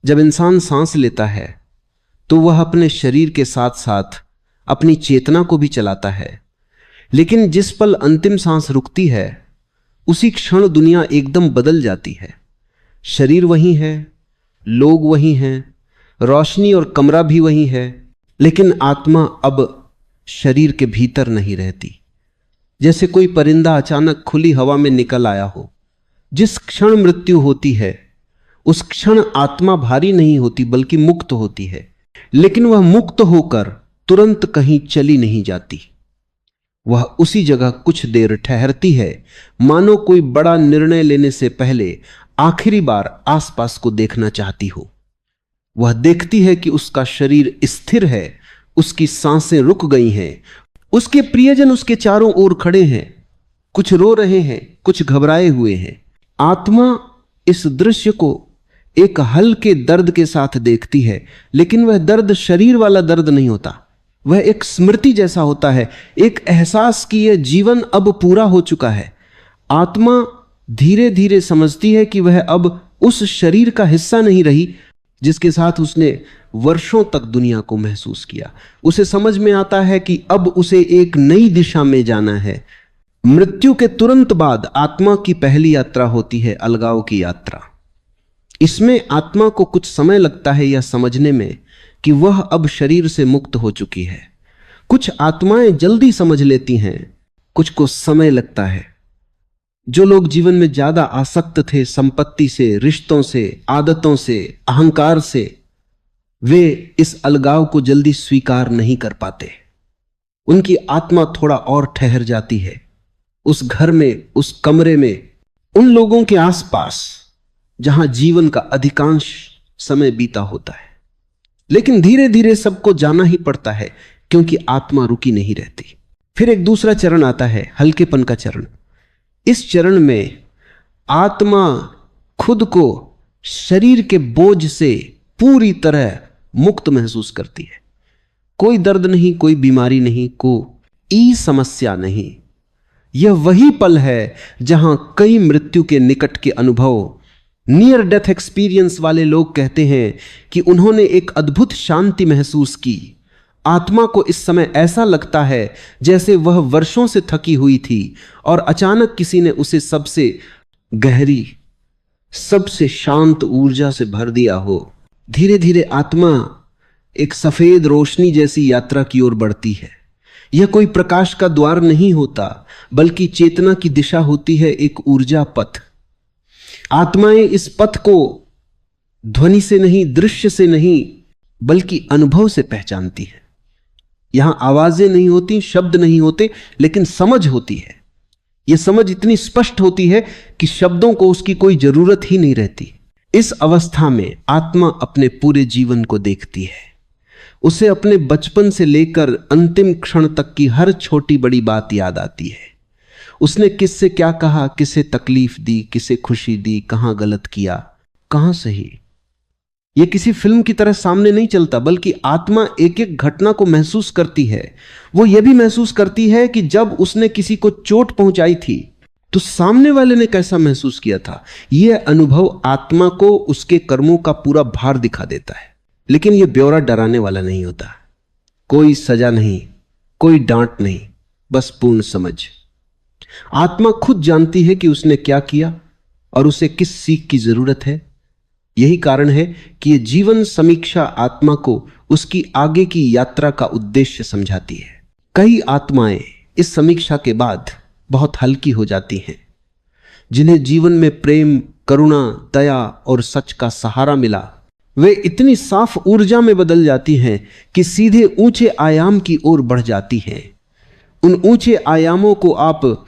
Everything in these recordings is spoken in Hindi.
जब इंसान सांस लेता है तो वह अपने शरीर के साथ साथ अपनी चेतना को भी चलाता है, लेकिन जिस पल अंतिम सांस रुकती है उसी क्षण दुनिया एकदम बदल जाती है। शरीर वही है, लोग वही हैं, रोशनी और कमरा भी वही है, लेकिन आत्मा अब शरीर के भीतर नहीं रहती। जैसे कोई परिंदा अचानक खुली हवा में निकल आया हो। जिस क्षण मृत्यु होती है उस क्षण आत्मा भारी नहीं होती बल्कि मुक्त होती है, लेकिन वह मुक्त होकर तुरंत कहीं चली नहीं जाती। वह उसी जगह कुछ देर ठहरती है, मानो कोई बड़ा निर्णय लेने से पहले आखिरी बार आसपास को देखना चाहती हो। वह देखती है कि उसका शरीर स्थिर है, उसकी सांसें रुक गई हैं, उसके प्रियजन उसके चारों ओर खड़े हैं, कुछ रो रहे हैं, कुछ घबराए हुए हैं। आत्मा इस दृश्य को एक हल्के दर्द के साथ देखती है, लेकिन वह दर्द शरीर वाला दर्द नहीं होता। वह एक स्मृति जैसा होता है, एक एहसास कि यह जीवन अब पूरा हो चुका है। आत्मा धीरे धीरे समझती है कि वह अब उस शरीर का हिस्सा नहीं रही जिसके साथ उसने वर्षों तक दुनिया को महसूस किया। उसे समझ में आता है कि अब उसे एक नई दिशा में जाना है। मृत्यु के तुरंत बाद आत्मा की पहली यात्रा होती है अलगाव की यात्रा। इसमें आत्मा को कुछ समय लगता है यह समझने में कि वह अब शरीर से मुक्त हो चुकी है। कुछ आत्माएं जल्दी समझ लेती हैं, कुछ को समय लगता है। जो लोग जीवन में ज्यादा आसक्त थे, संपत्ति से, रिश्तों से, आदतों से, अहंकार से, वे इस अलगाव को जल्दी स्वीकार नहीं कर पाते। उनकी आत्मा थोड़ा और ठहर जाती है उस घर में, उस कमरे में, उन लोगों के आसपास जहां जीवन का अधिकांश समय बीता होता है। लेकिन धीरे धीरे सबको जाना ही पड़ता है क्योंकि आत्मा रुकी नहीं रहती। फिर एक दूसरा चरण आता है, हल्केपन का चरण। इस चरण में आत्मा खुद को शरीर के बोझ से पूरी तरह मुक्त महसूस करती है। कोई दर्द नहीं, कोई बीमारी नहीं, कोई समस्या नहीं। यह वही पल है जहां कई मृत्यु के निकट के अनुभव, नियर डेथ एक्सपीरियंस वाले लोग कहते हैं कि उन्होंने एक अद्भुत शांति महसूस की। आत्मा को इस समय ऐसा लगता है जैसे वह वर्षों से थकी हुई थी और अचानक किसी ने उसे सबसे गहरी, सबसे शांत ऊर्जा से भर दिया हो। धीरे धीरे आत्मा एक सफेद रोशनी जैसी यात्रा की ओर बढ़ती है। यह कोई प्रकाश का द्वार नहीं होता बल्कि चेतना की दिशा होती है, एक ऊर्जा पथ। आत्माएं इस पथ को ध्वनि से नहीं, दृश्य से नहीं, बल्कि अनुभव से पहचानती है। यहां आवाजें नहीं होती, शब्द नहीं होते, लेकिन समझ होती है। यह समझ इतनी स्पष्ट होती है कि शब्दों को उसकी कोई जरूरत ही नहीं रहती। इस अवस्था में आत्मा अपने पूरे जीवन को देखती है। उसे अपने बचपन से लेकर अंतिम क्षण तक की हर छोटी बड़ी बात याद आती है। उसने किससे क्या कहा, किसे तकलीफ दी, किसे खुशी दी, कहां गलत किया, कहां सही। यह किसी फिल्म की तरह सामने नहीं चलता, बल्कि आत्मा एक एक घटना को महसूस करती है। वो यह भी महसूस करती है कि जब उसने किसी को चोट पहुंचाई थी तो सामने वाले ने कैसा महसूस किया था। यह अनुभव आत्मा को उसके कर्मों का पूरा भार दिखा देता है। लेकिन यह ब्यौरा डराने वाला नहीं होता। कोई सजा नहीं, कोई डांट नहीं, बस पूर्ण समझ। आत्मा खुद जानती है कि उसने क्या किया और उसे किस सीख की जरूरत है। यही कारण है कि यह जीवन समीक्षा आत्मा को उसकी आगे की यात्रा का उद्देश्य समझाती है। कई आत्माएं इस समीक्षा के बाद बहुत हल्की हो जाती हैं। जिन्हें जीवन में प्रेम, करुणा, दया और सच का सहारा मिला, वे इतनी साफ ऊर्जा में बदल जाती हैं कि सीधे ऊंचे आयाम की ओर बढ़ जाती हैं। उन ऊंचे आयामों को आप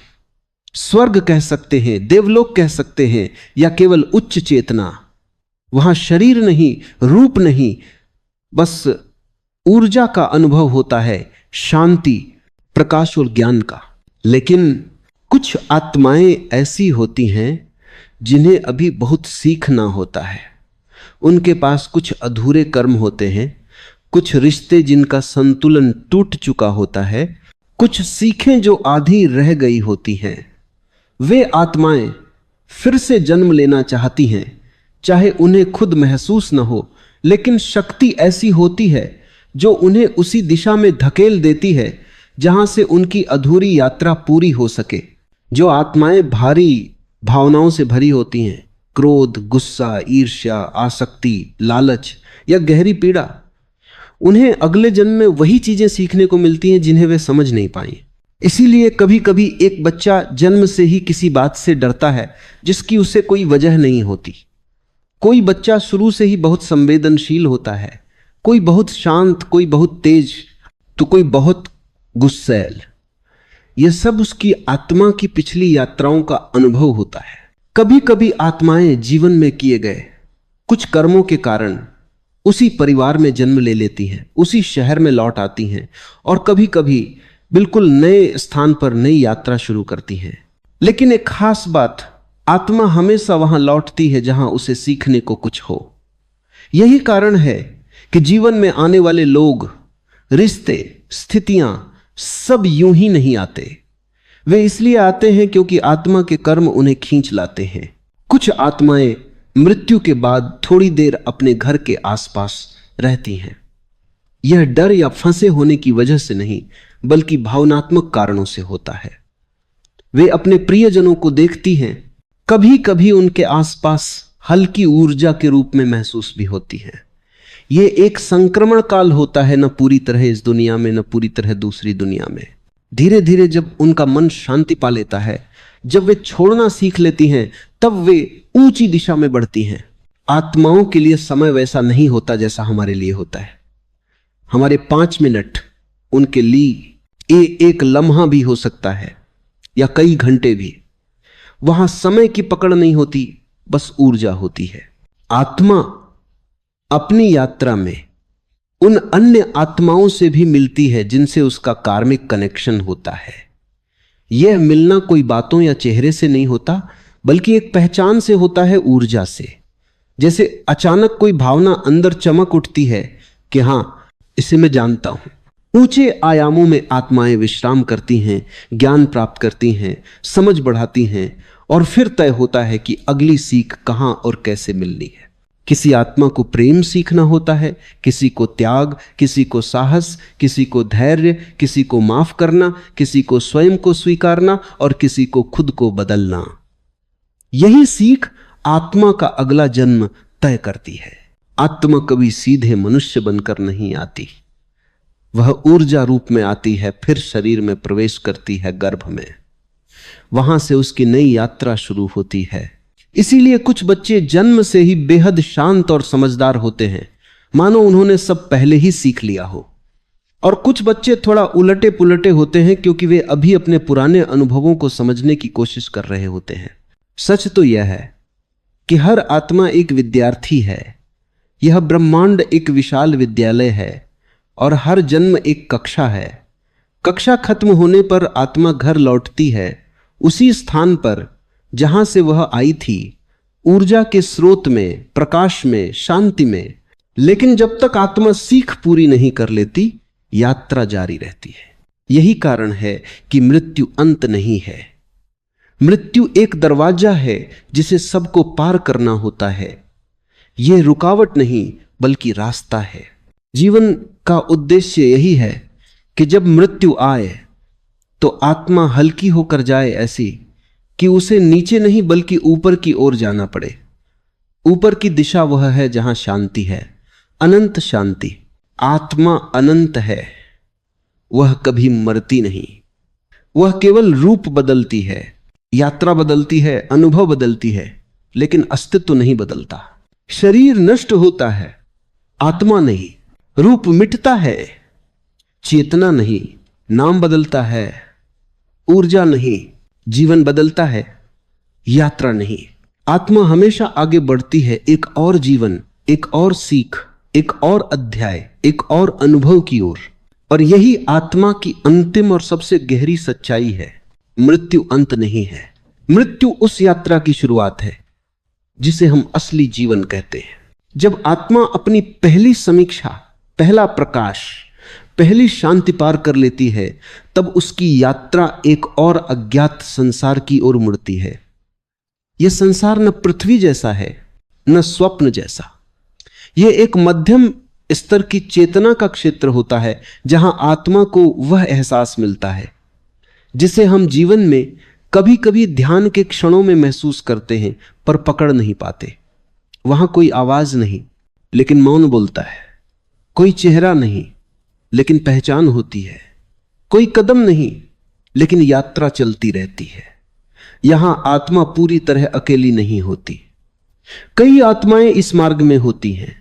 स्वर्ग कह सकते हैं, देवलोक कह सकते हैं, या केवल उच्च चेतना। वहां शरीर नहीं, रूप नहीं, बस ऊर्जा का अनुभव होता है, शांति, प्रकाश और ज्ञान का। लेकिन कुछ आत्माएं ऐसी होती हैं जिन्हें अभी बहुत सीखना होता है। उनके पास कुछ अधूरे कर्म होते हैं, कुछ रिश्ते जिनका संतुलन टूट चुका होता है, कुछ सीखें जो आधी रह गई होती हैं। वे आत्माएं फिर से जन्म लेना चाहती हैं, चाहे उन्हें खुद महसूस न हो, लेकिन शक्ति ऐसी होती है जो उन्हें उसी दिशा में धकेल देती है जहां से उनकी अधूरी यात्रा पूरी हो सके। जो आत्माएं भारी भावनाओं से भरी होती हैं, क्रोध, गुस्सा, ईर्ष्या, आसक्ति, लालच या गहरी पीड़ा, उन्हें अगले जन्म में वही चीजें सीखने को मिलती हैं जिन्हें वे समझ नहीं पाई। इसीलिए कभी कभी एक बच्चा जन्म से ही किसी बात से डरता है जिसकी उसे कोई वजह नहीं होती। कोई बच्चा शुरू से ही बहुत संवेदनशील होता है, कोई बहुत शांत, कोई बहुत तेज, तो कोई बहुत गुस्सैल। यह सब उसकी आत्मा की पिछली यात्राओं का अनुभव होता है। कभी कभी आत्माएं जीवन में किए गए कुछ कर्मों के कारण उसी परिवार में जन्म ले लेती हैं, उसी शहर में लौट आती हैं और कभी कभी बिल्कुल नए स्थान पर नई यात्रा शुरू करती हैं। लेकिन एक खास बात, आत्मा हमेशा वहां लौटती है जहां उसे सीखने को कुछ हो। यही कारण है कि जीवन में आने वाले लोग, रिश्ते, स्थितियां सब यूं ही नहीं आते। वे इसलिए आते हैं क्योंकि आत्मा के कर्म उन्हें खींच लाते हैं। कुछ आत्माएं मृत्यु के बाद थोड़ी देर अपने घर के आसपास रहती हैं। यह डर या फंसे होने की वजह से नहीं, बल्कि भावनात्मक कारणों से होता है। वे अपने प्रियजनों को देखती हैं, कभी कभी उनके आसपास हल्की ऊर्जा के रूप में महसूस भी होती है। यह एक संक्रमण काल होता है, न पूरी तरह इस दुनिया में, न पूरी तरह दूसरी दुनिया में। धीरे धीरे जब उनका मन शांति पा लेता है, जब वे छोड़ना सीख लेती हैं, तब वे ऊंची दिशा में बढ़ती हैं। आत्माओं के लिए समय वैसा नहीं होता जैसा हमारे लिए होता है। हमारे 5 मिनट उनके लिए एक लम्हा भी हो सकता है या कई घंटे भी। वहां समय की पकड़ नहीं होती, बस ऊर्जा होती है। आत्मा अपनी यात्रा में उन अन्य आत्माओं से भी मिलती है जिनसे उसका कार्मिक कनेक्शन होता है। यह मिलना कोई बातों या चेहरे से नहीं होता, बल्कि एक पहचान से होता है, ऊर्जा से। जैसे अचानक कोई भावना अंदर चमक उठती है कि हां, इसे मैं जानता हूं। ऊंचे आयामों में आत्माएं विश्राम करती हैं, ज्ञान प्राप्त करती हैं, समझ बढ़ाती हैं और फिर तय होता है कि अगली सीख कहां और कैसे मिलनी है। किसी आत्मा को प्रेम सीखना होता है, किसी को त्याग, किसी को साहस, किसी को धैर्य, किसी को माफ करना, किसी को स्वयं को स्वीकारना और किसी को खुद को बदलना। यही सीख आत्मा का अगला जन्म तय करती है। आत्मा कभी सीधे मनुष्य बनकर नहीं आती, वह ऊर्जा रूप में आती है, फिर शरीर में प्रवेश करती है, गर्भ में। वहां से उसकी नई यात्रा शुरू होती है। इसीलिए कुछ बच्चे जन्म से ही बेहद शांत और समझदार होते हैं, मानो उन्होंने सब पहले ही सीख लिया हो। और कुछ बच्चे थोड़ा उलटे पुलटे होते हैं क्योंकि वे अभी अपने पुराने अनुभवों को समझने की कोशिश कर रहे होते हैं। सच तो यह है कि हर आत्मा एक विद्यार्थी है। यह ब्रह्मांड एक विशाल विद्यालय है और हर जन्म एक कक्षा है। कक्षा खत्म होने पर आत्मा घर लौटती है, उसी स्थान पर जहां से वह आई थी, ऊर्जा के स्रोत में, प्रकाश में, शांति में। लेकिन जब तक आत्मा सीख पूरी नहीं कर लेती, यात्रा जारी रहती है। यही कारण है कि मृत्यु अंत नहीं है। मृत्यु एक दरवाजा है जिसे सबको पार करना होता है। यह रुकावट नहीं, बल्कि रास्ता है। जीवन का उद्देश्य यही है कि जब मृत्यु आए तो आत्मा हल्की होकर जाए, ऐसी कि उसे नीचे नहीं बल्कि ऊपर की ओर जाना पड़े। ऊपर की दिशा वह है जहां शांति है, अनंत शांति। आत्मा अनंत है, वह कभी मरती नहीं। वह केवल रूप बदलती है, यात्रा बदलती है, अनुभव बदलती है, लेकिन अस्तित्व नहीं बदलता। शरीर नष्ट होता है, आत्मा नहीं। रूप मिटता है, चेतना नहीं। नाम बदलता है, ऊर्जा नहीं। जीवन बदलता है, यात्रा नहीं। आत्मा हमेशा आगे बढ़ती है, एक और जीवन, एक और सीख, एक और अध्याय, एक और अनुभव की ओर। और यही आत्मा की अंतिम और सबसे गहरी सच्चाई है। मृत्यु अंत नहीं है। मृत्यु उस यात्रा की शुरुआत है जिसे हम असली जीवन कहते हैं। जब आत्मा अपनी पहली समीक्षा, पहला प्रकाश, पहली शांति पार कर लेती है, तब उसकी यात्रा एक और अज्ञात संसार की ओर मुड़ती है। यह संसार न पृथ्वी जैसा है, न स्वप्न जैसा। यह एक मध्यम स्तर की चेतना का क्षेत्र होता है जहां आत्मा को वह एहसास मिलता है जिसे हम जीवन में कभी कभी ध्यान के क्षणों में महसूस करते हैं पर पकड़ नहीं पाते। वहां कोई आवाज नहीं लेकिन मौन बोलता है, कोई चेहरा नहीं लेकिन पहचान होती है, कोई कदम नहीं लेकिन यात्रा चलती रहती है। यहां आत्मा पूरी तरह अकेली नहीं होती। कई आत्माएं इस मार्ग में होती हैं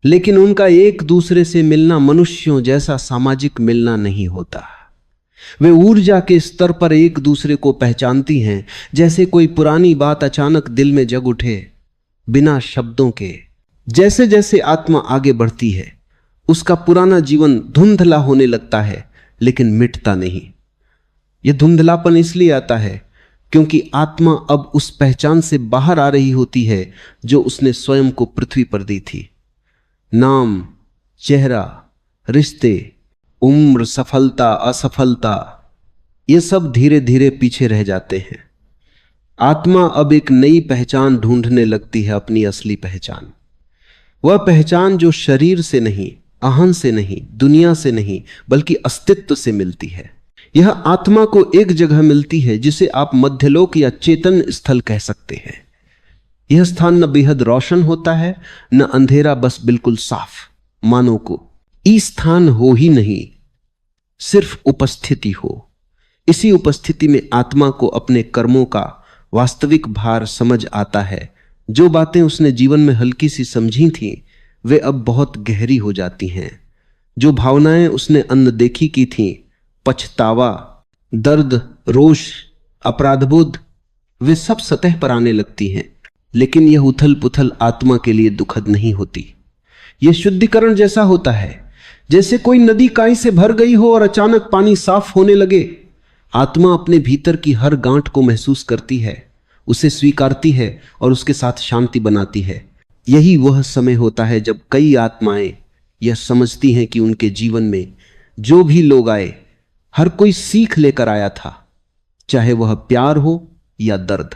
लेकिन उनका एक दूसरे से मिलना मनुष्यों जैसा सामाजिक मिलना नहीं होता। वे ऊर्जा के स्तर पर एक दूसरे को पहचानती हैं, जैसे कोई पुरानी बात अचानक दिल में जग उठे बिना शब्दों के। जैसे जैसे आत्मा आगे बढ़ती है उसका पुराना जीवन धुंधला होने लगता है लेकिन मिटता नहीं। यह धुंधलापन इसलिए आता है क्योंकि आत्मा अब उस पहचान से बाहर आ रही होती है जो उसने स्वयं को पृथ्वी पर दी थी। नाम, चेहरा, रिश्ते, उम्र, सफलता, असफलता, ये सब धीरे धीरे पीछे रह जाते हैं। आत्मा अब एक नई पहचान ढूंढने लगती है, अपनी असली पहचान। वह पहचान जो शरीर से नहीं, अहं से नहीं, दुनिया से नहीं, बल्कि अस्तित्व से मिलती है। यह आत्मा को एक जगह मिलती है जिसे आप मध्यलोक या चेतन स्थल कह सकते हैं। यह स्थान न बेहद रोशन होता है न अंधेरा, बस बिल्कुल साफ, मानो को ई स्थान हो ही नहीं, सिर्फ उपस्थिति हो। इसी उपस्थिति में आत्मा को अपने कर्मों का वास्तविक भार समझ आता है। जो बातें उसने जीवन में हल्की सी समझी थीं वे अब बहुत गहरी हो जाती हैं। जो भावनाएं उसने अनदेखी की थीं, पछतावा, दर्द, रोष, अपराधबोध, वे सब सतह पर आने लगती हैं। लेकिन यह उथल पुथल आत्मा के लिए दुखद नहीं होती। यह शुद्धिकरण जैसा होता है, जैसे कोई नदी काई से भर गई हो और अचानक पानी साफ होने लगे। आत्मा अपने भीतर की हर गांठ को महसूस करती है, उसे स्वीकारती है और उसके साथ शांति बनाती है। यही वह समय होता है जब कई आत्माएं यह समझती हैं कि उनके जीवन में जो भी लोग आए, हर कोई सीख लेकर आया था, चाहे वह प्यार हो या दर्द।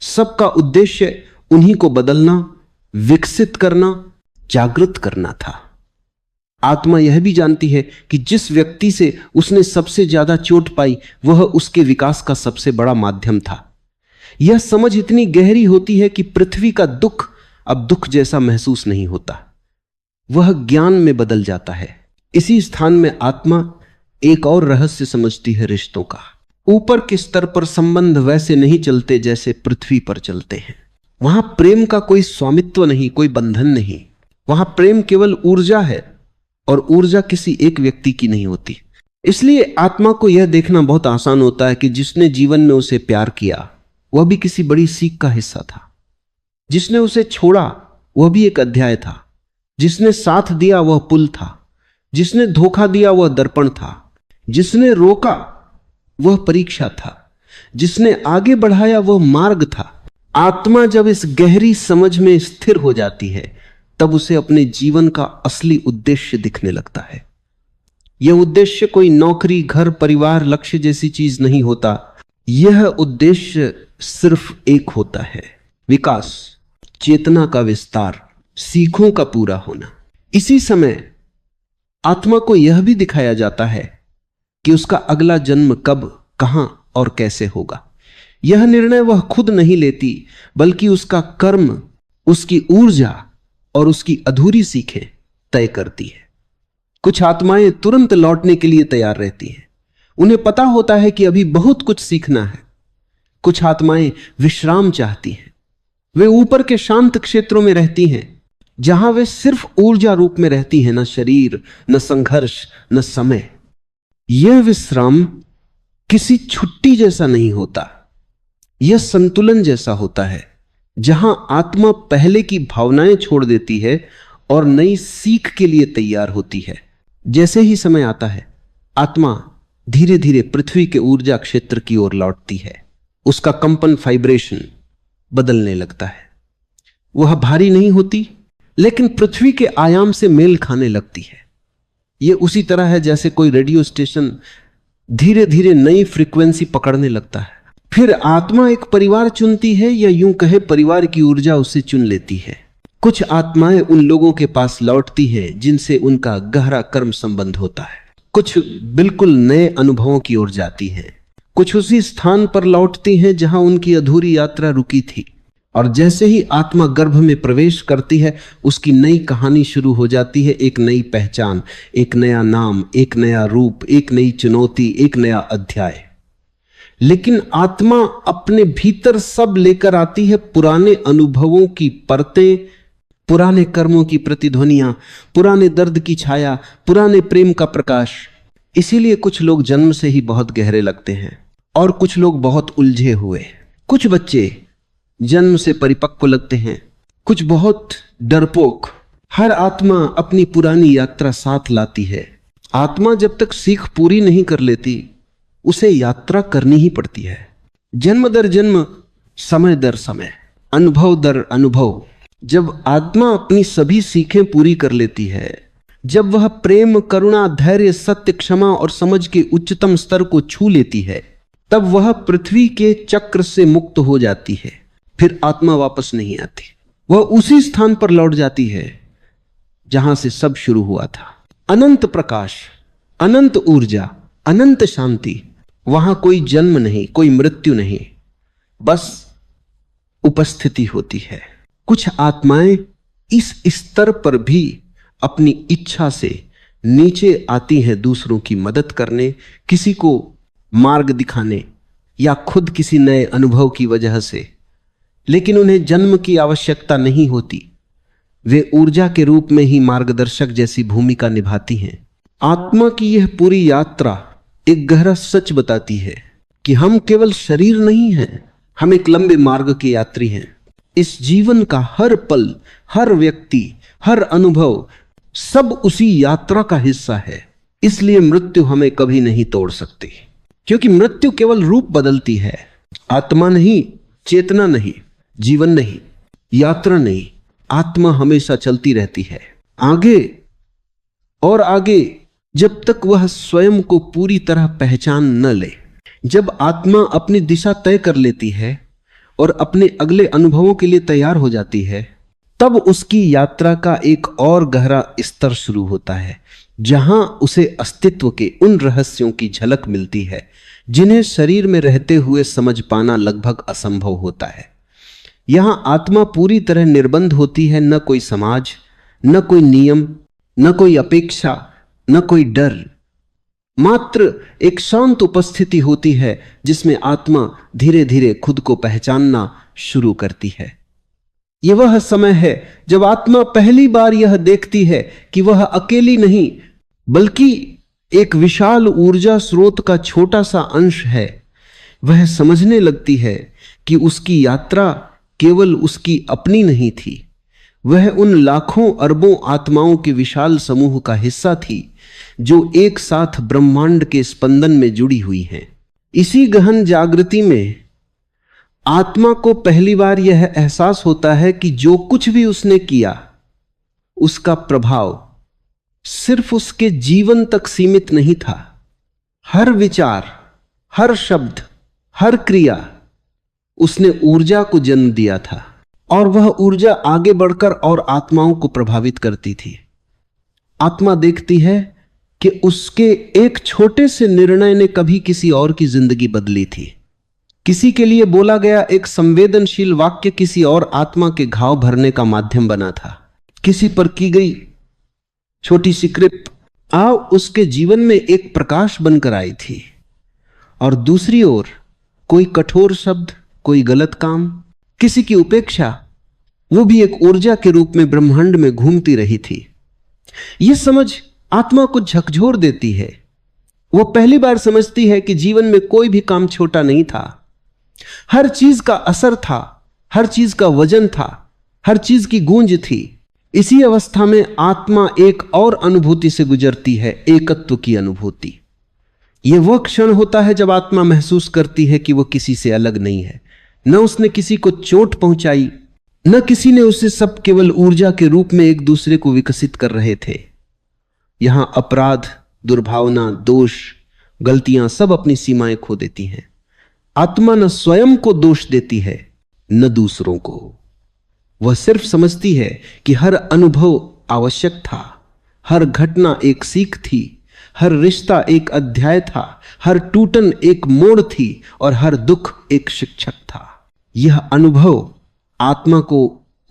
सबका उद्देश्य उन्हीं को बदलना, विकसित करना, जागृत करना था। आत्मा यह भी जानती है कि जिस व्यक्ति से उसने सबसे ज्यादा चोट पाई वह उसके विकास का सबसे बड़ा माध्यम था। यह समझ इतनी गहरी होती है कि पृथ्वी का दुख अब दुख जैसा महसूस नहीं होता, वह ज्ञान में बदल जाता है। इसी स्थान में आत्मा एक और रहस्य समझती है, रिश्तों का। ऊपर के स्तर पर संबंध वैसे नहीं चलते जैसे पृथ्वी पर चलते हैं। वहां प्रेम का कोई स्वामित्व नहीं, कोई बंधन नहीं। वहां प्रेम केवल ऊर्जा है और ऊर्जा किसी एक व्यक्ति की नहीं होती। इसलिए आत्मा को यह देखना बहुत आसान होता है कि जिसने जीवन में उसे प्यार किया वह भी किसी बड़ी सीख का हिस्सा था। जिसने उसे छोड़ा वह भी एक अध्याय था। जिसने साथ दिया वह पुल था। जिसने धोखा दिया वह दर्पण था। जिसने रोका वह परीक्षा था। जिसने आगे बढ़ाया वह मार्ग था। आत्मा जब इस गहरी समझ में स्थिर हो जाती है तब उसे अपने जीवन का असली उद्देश्य दिखने लगता है। यह उद्देश्य कोई नौकरी, घर, परिवार, लक्ष्य जैसी चीज नहीं होता। यह उद्देश्य सिर्फ एक होता है, विकास, चेतना का विस्तार, सीखों का पूरा होना। इसी समय आत्मा को यह भी दिखाया जाता है कि उसका अगला जन्म कब, कहां और कैसे होगा। यह निर्णय वह खुद नहीं लेती, बल्कि उसका कर्म, उसकी ऊर्जा और उसकी अधूरी सीखें तय करती है। कुछ आत्माएं तुरंत लौटने के लिए तैयार रहती हैं। उन्हें पता होता है कि अभी बहुत कुछ सीखना है। कुछ आत्माएं विश्राम चाहती हैं। वे ऊपर के शांत क्षेत्रों में रहती हैं जहां वे सिर्फ ऊर्जा रूप में रहती हैं, न शरीर, न संघर्ष, न समय। यह विश्राम किसी छुट्टी जैसा नहीं होता, यह संतुलन जैसा होता है, जहां आत्मा पहले की भावनाएं छोड़ देती है और नई सीख के लिए तैयार होती है। जैसे ही समय आता है आत्मा धीरे धीरे पृथ्वी के ऊर्जा क्षेत्र की ओर लौटती है। उसका कंपन, वाइब्रेशन बदलने लगता है। वह भारी नहीं होती लेकिन पृथ्वी के आयाम से मेल खाने लगती है। यह उसी तरह है जैसे कोई रेडियो स्टेशन धीरे धीरे नई फ्रीक्वेंसी पकड़ने लगता है। फिर आत्मा एक परिवार चुनती है, या यूं कहे परिवार की ऊर्जा उसे चुन लेती है। कुछ आत्माएं उन लोगों के पास लौटती हैं जिनसे उनका गहरा कर्म संबंध होता है, कुछ बिल्कुल नए अनुभवों की ओर जाती हैं, कुछ उसी स्थान पर लौटती हैं जहां उनकी अधूरी यात्रा रुकी थी। और जैसे ही आत्मा गर्भ में प्रवेश करती है, उसकी नई कहानी शुरू हो जाती है, एक नई पहचान, एक नया नाम, एक नया रूप, एक नई चुनौती, एक नया अध्याय। लेकिन आत्मा अपने भीतर सब लेकर आती है, पुराने अनुभवों की परतें, पुराने कर्मों की प्रतिध्वनियां, पुराने दर्द की छाया, पुराने प्रेम का प्रकाश। इसीलिए कुछ लोग जन्म से ही बहुत गहरे लगते हैं और कुछ लोग बहुत उलझे हुए। कुछ बच्चे जन्म से परिपक्व लगते हैं, कुछ बहुत डरपोक। हर आत्मा अपनी पुरानी यात्रा साथ लाती है। आत्मा जब तक सीख पूरी नहीं कर लेती, उसे यात्रा करनी ही पड़ती है, जन्म दर जन्म, समय दर समय, अनुभव दर अनुभव। जब आत्मा अपनी सभी सीखें पूरी कर लेती है, जब वह प्रेम, करुणा, धैर्य, सत्य, क्षमा और समझ के उच्चतम स्तर को छू लेती है, तब वह पृथ्वी के चक्र से मुक्त हो जाती है। फिर आत्मा वापस नहीं आती, वह उसी स्थान पर लौट जाती है जहां से सब शुरू हुआ था। अनंत प्रकाश, अनंत ऊर्जा, अनंत शांति। वहां कोई जन्म नहीं, कोई मृत्यु नहीं, बस उपस्थिति होती है। कुछ आत्माएं इस स्तर पर भी अपनी इच्छा से नीचे आती हैं, दूसरों की मदद करने, किसी को मार्ग दिखाने, या खुद किसी नए अनुभव की वजह से। लेकिन उन्हें जन्म की आवश्यकता नहीं होती, वे ऊर्जा के रूप में ही मार्गदर्शक जैसी भूमिका निभाती हैं। आत्मा की यह पूरी यात्रा एक गहरा सच बताती है कि हम केवल शरीर नहीं हैं, हम एक लंबे मार्ग के यात्री हैं। इस जीवन का हर पल, हर व्यक्ति, हर अनुभव, सब उसी यात्रा का हिस्सा है। इसलिए मृत्यु हमें कभी नहीं तोड़ सकती, क्योंकि मृत्यु केवल रूप बदलती है, आत्मा नहीं, चेतना नहीं, जीवन नहीं, यात्रा नहीं। आत्मा हमेशा चलती रहती है, आगे और आगे, जब तक वह स्वयं को पूरी तरह पहचान न ले। जब आत्मा अपनी दिशा तय कर लेती है और अपने अगले अनुभवों के लिए तैयार हो जाती है, तब उसकी यात्रा का एक और गहरा स्तर शुरू होता है, जहां उसे अस्तित्व के उन रहस्यों की झलक मिलती है जिन्हें शरीर में रहते हुए समझ पाना लगभग असंभव होता है। यहां आत्मा पूरी तरह निर्बंध होती है, न कोई समाज, न कोई नियम, न कोई अपेक्षा, न कोई डर। मात्र एक शांत उपस्थिति होती है जिसमें आत्मा धीरे धीरे खुद को पहचानना शुरू करती है। यह वह समय है जब आत्मा पहली बार यह देखती है कि वह अकेली नहीं, बल्कि एक विशाल ऊर्जा स्रोत का छोटा सा अंश है। वह समझने लगती है कि उसकी यात्रा केवल उसकी अपनी नहीं थी, वह उन लाखों अरबों आत्माओं के विशाल समूह का हिस्सा थी जो एक साथ ब्रह्मांड के स्पंदन में जुड़ी हुई हैं। इसी गहन जागृति में आत्मा को पहली बार यह एहसास होता है कि जो कुछ भी उसने किया, उसका प्रभाव सिर्फ उसके जीवन तक सीमित नहीं था। हर विचार, हर शब्द, हर क्रिया उसने ऊर्जा को जन्म दिया था, और वह ऊर्जा आगे बढ़कर और आत्माओं को प्रभावित करती थी। आत्मा देखती है कि उसके एक छोटे से निर्णय ने कभी किसी और की जिंदगी बदली थी। किसी के लिए बोला गया एक संवेदनशील वाक्य किसी और आत्मा के घाव भरने का माध्यम बना था। किसी पर की गई छोटी सी कृप उसके जीवन में एक प्रकाश बनकर आई थी, और दूसरी ओर कोई कठोर शब्द, कोई गलत काम, किसी की उपेक्षा, वो भी एक ऊर्जा के रूप में ब्रह्मांड में घूमती रही थी। यह समझ आत्मा को झकझोर देती है। वो पहली बार समझती है कि जीवन में कोई भी काम छोटा नहीं था, हर चीज का असर था, हर चीज का वजन था, हर चीज की गूंज थी। इसी अवस्था में आत्मा एक और अनुभूति से गुजरती है, एकत्व की अनुभूति। यह वह क्षण होता है जब आत्मा महसूस करती है कि वह किसी से अलग नहीं है। न उसने किसी को चोट पहुंचाई, न किसी ने उसे, सब केवल ऊर्जा के रूप में एक दूसरे को विकसित कर रहे थे। यहां अपराध, दुर्भावना, दोष, गलतियां सब अपनी सीमाएं खो देती हैं। आत्मा न स्वयं को दोष देती है, न दूसरों को। वह सिर्फ समझती है कि हर अनुभव आवश्यक था, हर घटना एक सीख थी, हर रिश्ता एक अध्याय था, हर टूटन एक मोड़ थी और हर दुख एक शिक्षक था। यह अनुभव आत्मा को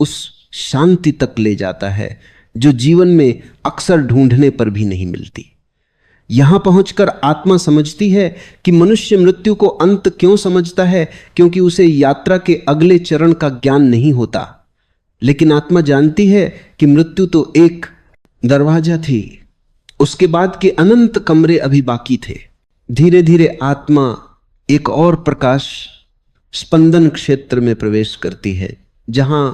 उस शांति तक ले जाता है जो जीवन में अक्सर ढूंढने पर भी नहीं मिलती। यहां पहुंचकर आत्मा समझती है कि मनुष्य मृत्यु को अंत क्यों समझता है, क्योंकि उसे यात्रा के अगले चरण का ज्ञान नहीं होता। लेकिन आत्मा जानती है कि मृत्यु तो एक दरवाजा थी, उसके बाद के अनंत कमरे अभी बाकी थे। धीरे धीरे आत्मा एक और प्रकाश स्पंदन क्षेत्र में प्रवेश करती है, जहां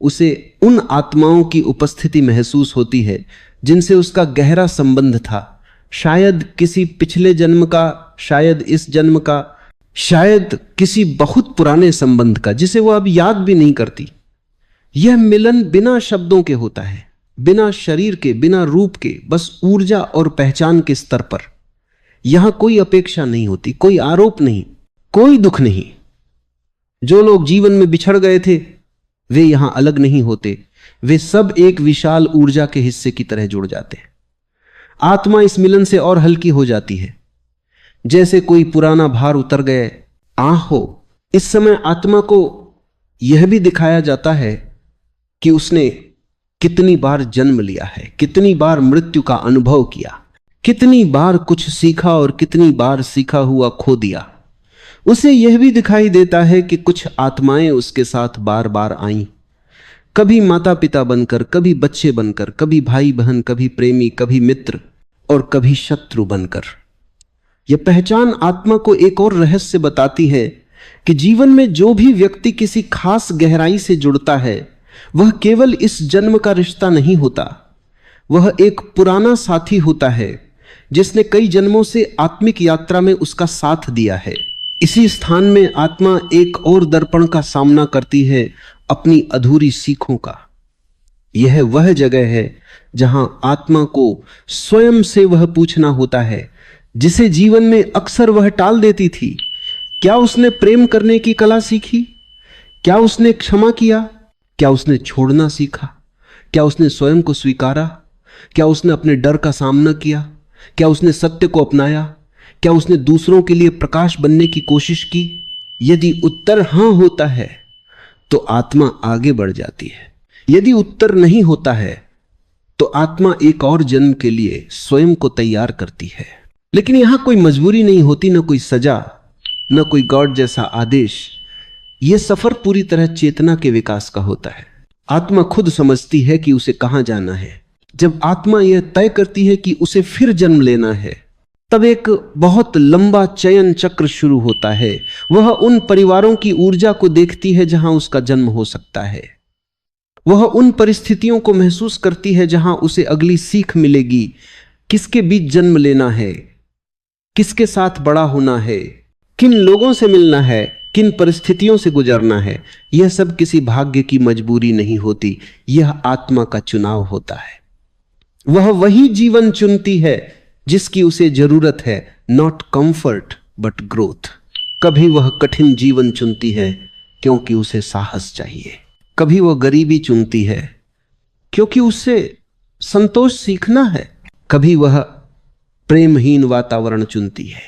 उसे उन आत्माओं की उपस्थिति महसूस होती है जिनसे उसका गहरा संबंध था, शायद किसी पिछले जन्म का, शायद इस जन्म का, शायद किसी बहुत पुराने संबंध का जिसे वो अब याद भी नहीं करती। यह मिलन बिना शब्दों के होता है, बिना शरीर के, बिना रूप के, बस ऊर्जा और पहचान के स्तर पर। यहां कोई अपेक्षा नहीं होती, कोई आरोप नहीं, कोई दुख नहीं। जो लोग जीवन में बिछड़ गए थे वे यहां अलग नहीं होते, वे सब एक विशाल ऊर्जा के हिस्से की तरह जुड़ जाते हैं। आत्मा इस मिलन से और हल्की हो जाती है, जैसे कोई पुराना भार उतर गए हो। इस समय आत्मा को यह भी दिखाया जाता है कि उसने कितनी बार जन्म लिया है, कितनी बार मृत्यु का अनुभव किया, कितनी बार कुछ सीखा और कितनी बार सीखा हुआ खो दिया। उसे यह भी दिखाई देता है कि कुछ आत्माएं उसके साथ बार बार आईं, कभी माता पिता बनकर, कभी बच्चे बनकर, कभी भाई बहन, कभी प्रेमी, कभी मित्र और कभी शत्रु बनकर। यह पहचान आत्मा को एक और रहस्य बताती है कि जीवन में जो भी व्यक्ति किसी खास गहराई से जुड़ता है वह केवल इस जन्म का रिश्ता नहीं होता, वह एक पुराना साथी होता है जिसने कई जन्मों से आत्मिक यात्रा में उसका साथ दिया है। इसी स्थान में आत्मा एक और दर्पण का सामना करती है, अपनी अधूरी सीखों का। यह वह जगह है जहां आत्मा को स्वयं से वह पूछना होता है जिसे जीवन में अक्सर वह टाल देती थी। क्या उसने प्रेम करने की कला सीखी? क्या उसने क्षमा किया? क्या उसने छोड़ना सीखा? क्या उसने स्वयं को स्वीकारा? क्या उसने अपने डर का सामना किया? क्या उसने सत्य को अपनाया? क्या उसने दूसरों के लिए प्रकाश बनने की कोशिश की? यदि उत्तर हां होता है तो आत्मा आगे बढ़ जाती है। यदि उत्तर नहीं होता है तो आत्मा एक और जन्म के लिए स्वयं को तैयार करती है। लेकिन यहां कोई मजबूरी नहीं होती, न कोई सजा, न कोई गॉड जैसा आदेश। यह सफर पूरी तरह चेतना के विकास का होता है। आत्मा खुद समझती है कि उसे कहां जाना है। जब आत्मा यह तय करती है कि उसे फिर जन्म लेना है, तब एक बहुत लंबा चयन चक्र शुरू होता है। वह उन परिवारों की ऊर्जा को देखती है जहां उसका जन्म हो सकता है। वह उन परिस्थितियों को महसूस करती है जहां उसे अगली सीख मिलेगी। किसके बीच जन्म लेना है, किसके साथ बड़ा होना है, किन लोगों से मिलना है, किन परिस्थितियों से गुजरना है, यह सब किसी भाग्य की मजबूरी नहीं होती, यह आत्मा का चुनाव होता है। वह वही जीवन चुनती है जिसकी उसे जरूरत है, नॉट कंफर्ट बट ग्रोथ। कभी वह कठिन जीवन चुनती है क्योंकि उसे साहस चाहिए। कभी वह गरीबी चुनती है क्योंकि उससे संतोष सीखना है। कभी वह प्रेमहीन वातावरण चुनती है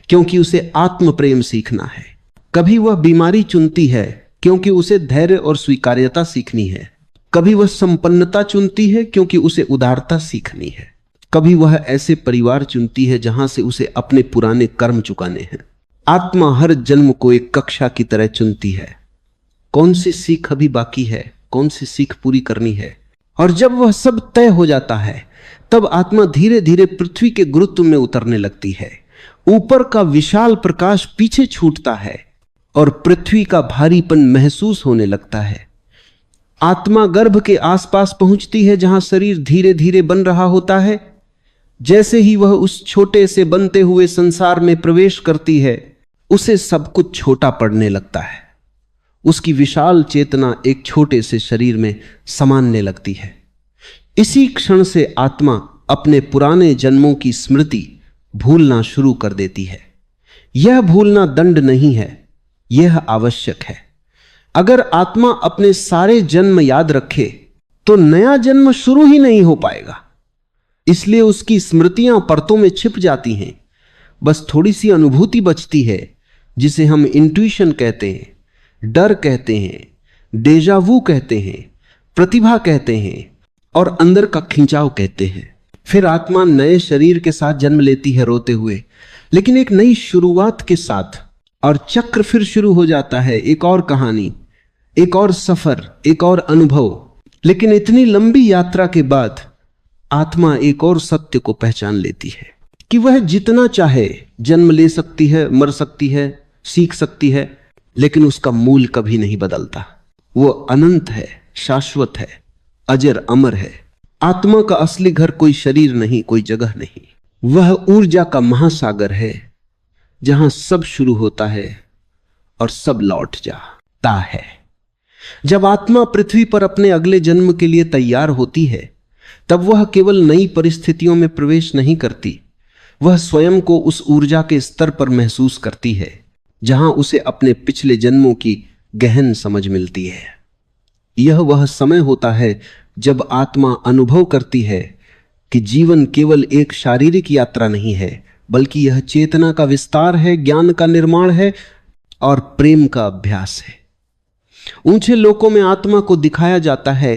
क्योंकि उसे आत्म प्रेम सीखना है। कभी वह बीमारी चुनती है क्योंकि उसे धैर्य और स्वीकार्यता सीखनी है। कभी वह संपन्नता चुनती है क्योंकि उसे उदारता सीखनी है। कभी वह ऐसे परिवार चुनती है जहां से उसे अपने पुराने कर्म चुकाने हैं। आत्मा हर जन्म को एक कक्षा की तरह चुनती है। कौन सी सीख अभी बाकी है, कौन सी सीख पूरी करनी है। और जब वह सब तय हो जाता है तब आत्मा धीरे धीरे पृथ्वी के गुरुत्व में उतरने लगती है। ऊपर का विशाल प्रकाश पीछे छूटता है और पृथ्वी का भारीपन महसूस होने लगता है। आत्मा गर्भ के आसपास पहुंचती है जहां शरीर धीरे धीरे बन रहा होता है। जैसे ही वह उस छोटे से बनते हुए संसार में प्रवेश करती है, उसे सब कुछ छोटा पड़ने लगता है। उसकी विशाल चेतना एक छोटे से शरीर में समाने लगती है। इसी क्षण से आत्मा अपने पुराने जन्मों की स्मृति भूलना शुरू कर देती है। यह भूलना दंड नहीं है, यह आवश्यक है। अगर आत्मा अपने सारे जन्म याद रखे तो नया जन्म शुरू ही नहीं हो पाएगा। इसलिए उसकी स्मृतियां परतों में छिप जाती हैं। बस थोड़ी सी अनुभूति बचती है, जिसे हम इंट्यूशन कहते हैं, डर कहते हैं, डेजा वू कहते हैं, प्रतिभा कहते हैं और अंदर का खिंचाव कहते हैं। फिर आत्मा नए शरीर के साथ जन्म लेती है रोते हुए, लेकिन एक नई शुरुआत के साथ, और चक्र फिर शुरू हो जाता है। एक और कहानी, एक और सफर, एक और अनुभव। लेकिन इतनी लंबी यात्रा के बाद आत्मा एक और सत्य को पहचान लेती है कि वह जितना चाहे जन्म ले सकती है, मर सकती है, सीख सकती है, लेकिन उसका मूल कभी नहीं बदलता। वो अनंत है, शाश्वत है, अजर अमर है। आत्मा का असली घर कोई शरीर नहीं, कोई जगह नहीं। वह ऊर्जा का महासागर है, जहां सब शुरू होता है और सब लौट जाता है। जब आत्मा पृथ्वी पर अपने अगले जन्म के लिए तैयार होती है, तब वह केवल नई परिस्थितियों में प्रवेश नहीं करती, वह स्वयं को उस ऊर्जा के स्तर पर महसूस करती है जहां उसे अपने पिछले जन्मों की गहन समझ मिलती है। यह वह समय होता है जब आत्मा अनुभव करती है कि जीवन केवल एक शारीरिक यात्रा नहीं है, बल्कि यह चेतना का विस्तार है, ज्ञान का निर्माण है और प्रेम का अभ्यास है। ऊंचे लोकों में आत्मा को दिखाया जाता है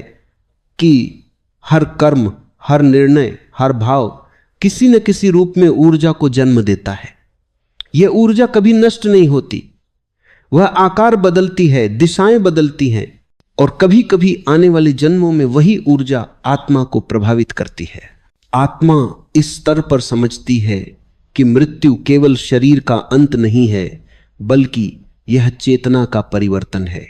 कि हर कर्म, हर निर्णय, हर भाव किसी न किसी रूप में ऊर्जा को जन्म देता है। यह ऊर्जा कभी नष्ट नहीं होती, वह आकार बदलती है, दिशाएं बदलती हैं, और कभी कभी आने वाले जन्मों में वही ऊर्जा आत्मा को प्रभावित करती है। आत्मा इस स्तर पर समझती है कि मृत्यु केवल शरीर का अंत नहीं है, बल्कि यह चेतना का परिवर्तन है।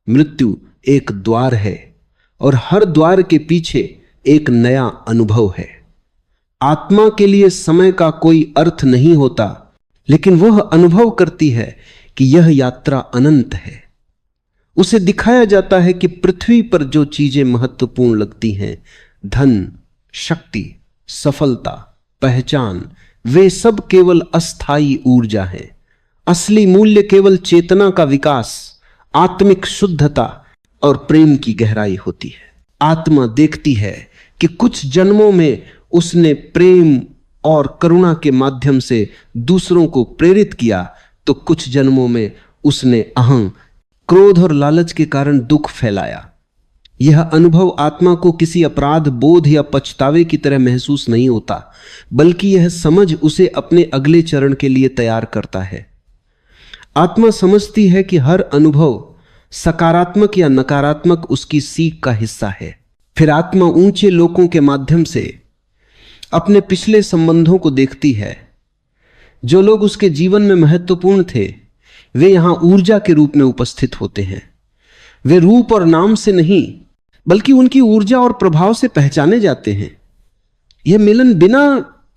मृत्यु एक द्वार है और हर द्वार के पीछे एक नया अनुभव है। आत्मा के लिए समय का कोई अर्थ नहीं होता, लेकिन वह अनुभव करती है कि यह यात्रा अनंत है। उसे दिखाया जाता है कि पृथ्वी पर जो चीजें महत्वपूर्ण लगती हैं, धन, शक्ति, सफलता, पहचान, वे सब केवल अस्थायी ऊर्जा है। असली मूल्य केवल चेतना का विकास, आत्मिक शुद्धता और प्रेम की गहराई होती है। आत्मा देखती है कि कुछ जन्मों में उसने प्रेम और करुणा के माध्यम से दूसरों को प्रेरित किया, तो कुछ जन्मों में उसने अहं, क्रोध और लालच के कारण दुख फैलाया। यह अनुभव आत्मा को किसी अपराध बोध या पछतावे की तरह महसूस नहीं होता, बल्कि यह समझ उसे अपने अगले चरण के लिए तैयार करता है। आत्मा समझती है कि हर अनुभव सकारात्मक या नकारात्मक उसकी सीख का हिस्सा है। फिर आत्मा ऊंचे लोकों के माध्यम से अपने पिछले संबंधों को देखती है। जो लोग उसके जीवन में महत्वपूर्ण थे, वे यहां ऊर्जा के रूप में उपस्थित होते हैं। वे रूप और नाम से नहीं, बल्कि उनकी ऊर्जा और प्रभाव से पहचाने जाते हैं। यह मिलन बिना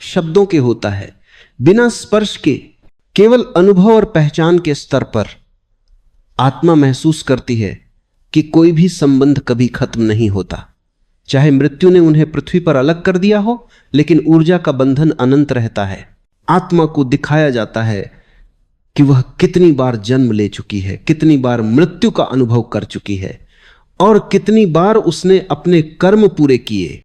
शब्दों के होता है, बिना स्पर्श के, केवल अनुभव और पहचान के स्तर पर। आत्मा महसूस करती है कि कोई भी संबंध कभी खत्म नहीं होता। चाहे मृत्यु ने उन्हें पृथ्वी पर अलग कर दिया हो, लेकिन ऊर्जा का बंधन अनंत रहता है। आत्मा को दिखाया जाता है कि वह कितनी बार जन्म ले चुकी है, कितनी बार मृत्यु का अनुभव कर चुकी है और कितनी बार उसने अपने कर्म पूरे किए।